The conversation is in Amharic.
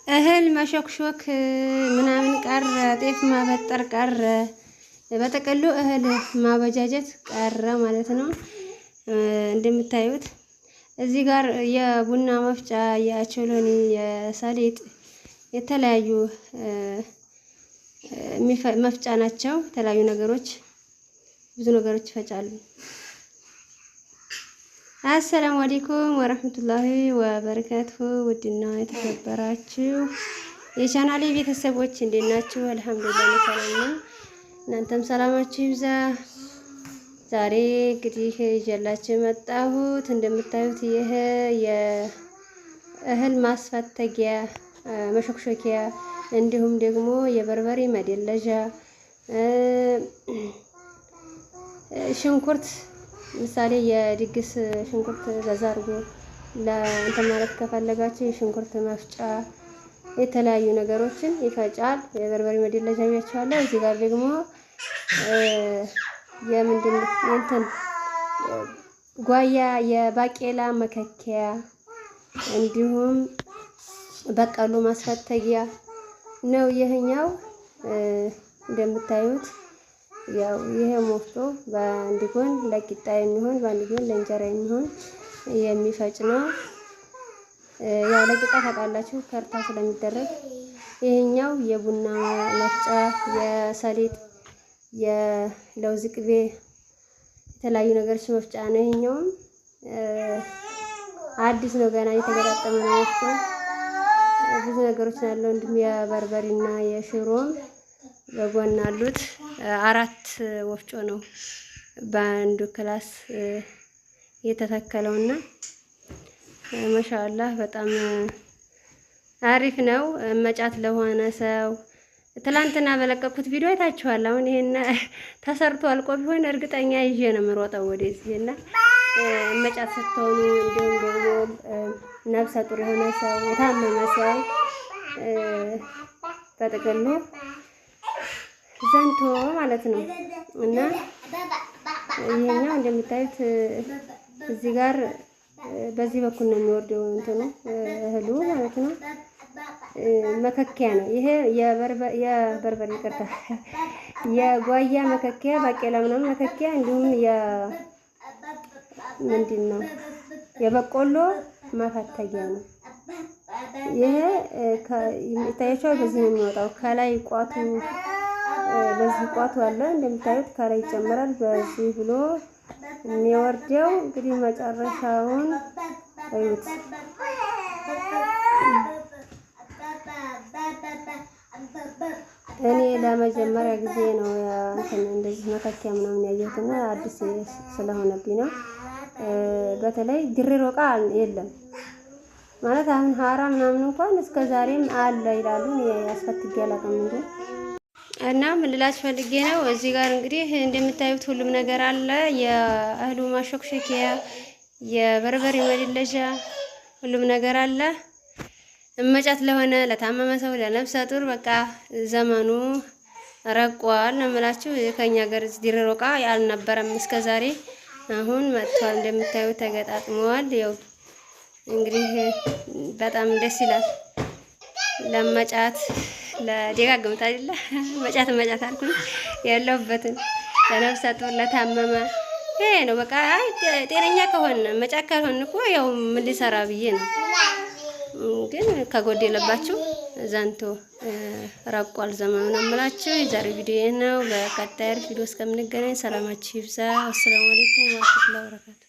እህል መሾክሾክ ምናምን ቀረ፣ ጤፍ ማበጠር ቀረ፣ በጠቅሉ እህል ማበጃጀት ቀረ ማለት ነው። እንደምታዩት እዚህ ጋር የቡና መፍጫ፣ የአቾሎኒ፣ የሰሊጥ የተለያዩ መፍጫ ናቸው። የተለያዩ ነገሮች ብዙ ነገሮች ይፈጫሉ። አሰላሙ አለይኩም ወረህመቱላሂ ወበረካቱሁ። ውድና የተከበራችሁ የቻናሌ ቤተሰቦች እንዴት ናችሁ? አልሐምዱሊላህ ሰላም ነው። እናንተም ሰላማችሁ ይብዛ። ዛሬ እንግዲህ ይዤላችሁ መጣሁት እንደምታዩት ይሄ የእህል ማስፈተጊያ መሾክሾኪያ፣ እንዲሁም ደግሞ የበርበሬ መደለዣ፣ ሽንኩርት ምሳሌ የድግስ ሽንኩርት በዛ አድርጎ ለእንትን ማለት ከፈለጋችሁ የሽንኩርት መፍጫ የተለያዩ ነገሮችን ይፈጫል። የበርበሬ መደለዣ ብያችኋለሁ። እዚህ ጋር ደግሞ የምንድን እንትን ጓያ የባቄላ መከኪያ እንዲሁም በቀሎ ማስፈተጊያ ነው። ይሄኛው እንደምታዩት ያው ይሄ ሞፍቶ በአንድ ጎን ለቂጣ የሚሆን በአንድ ጎን ለእንጀራ የሚሆን የሚፈጭ ነው። ያው ለቂጣ ታውቃላችሁ ከርታ ስለሚደረግ። ይሄኛው የቡና መፍጫ፣ የሰሊጥ፣ የለውዝ ቅቤ የተለያዩ ነገሮች መፍጫ ነው። ይሄኛውም አዲስ ነው፣ ገና እየተገጣጠመ ነው። ወፍጮ ብዙ ነገሮች ያለው እንዲሁም የበርበሬና የሽሮም በጎን አሉት። 4 ወፍጮ ነው በአንዱ ክላስ የተተከለውና ማሻአላህ በጣም አሪፍ ነው። መጫት ለሆነ ሰው ትላንትና በለቀኩት ቪዲዮ አይታችኋል። አሁን ይሄን ተሰርቶ አልቆ ቢሆን እርግጠኛ ይዤ ነው የምሮጠው ወደዚህና መጫት ስትሆኑ እንዲሁም ደግሞ ነፍሰ ጡር የሆነ ሰው የታመመ ሰው በጥቅሉ ዘንቶ ማለት ነው። እና ይሄኛው እንደምታዩት እዚህ ጋር በዚህ በኩል ነው የሚወርደው እንትኑ እህሉ ማለት ነው። መከኪያ ነው ይሄ የበርበሬ ይቅርታ፣ የጓያ መከኪያ፣ ባቄላ ምናምን መከኪያ፣ እንዲሁም ምንድን ነው የበቆሎ መፈተጊያ ነው። ይሄ ይታያችኋል። በዚህ ነው የሚወጣው። ከላይ ቋቱ በዚህ ቋቱ አለ እንደምታዩት፣ ከላይ ይጨመራል። በዚህ ብሎ የሚወርደው እንግዲህ መጨረሻውን እዩት። እኔ ለመጀመሪያ ጊዜ ነው እንትን እንደዚህ መከኪያ ምናምን ያየሁትና አዲስ ስለሆነብኝ ነው። በተለይ ድሬሮ ዕቃ የለም ማለት አሁን ሀራ ምናምን እንኳን እስከ ዛሬም አለ ይላሉ። ያስፈትግ ያላቀም እንዴ እና ምን ልላችሁ ፈልጌ ነው። እዚህ ጋር እንግዲህ እንደምታዩት ሁሉም ነገር አለ። የእህሉ ማሾክሾኪያ፣ የበርበሬ መደለዣ ሁሉም ነገር አለ። መጫት ለሆነ ለታመመ ሰው፣ ለነፍሰ ጡር በቃ ዘመኑ ረቋል ነው የምላችሁ። ከኛ ሀገር ድሬሮ ዕቃ ያልነበረም እስከ ዛሬ አሁን መጥቷል። እንደምታዩት ተገጣጥመዋል። ያው እንግዲህ በጣም ደስ ይላል። ለመጫት ለደጋግምት አይደለ መጫት አልኩኝ ያለውበትን ለነፍሰ ጡር ለታመመ ይሄ ነው በቃ። ጤነኛ ከሆነ መጫት ካልሆነ እኮ ያው ምን ሊሰራ ብዬ ነው። ግን ከጎደለባችሁ ዘንቶ ረቋል ዘመኑ ነው የምላችሁ። የዛሬ ቪዲዮ ነው። በቀጣይ ቪዲዮ እስከምንገናኝ ሰላማችሁ ይብዛ። አሰላሙ አለይኩም ወራህመቱላሂ ወበረካቱ።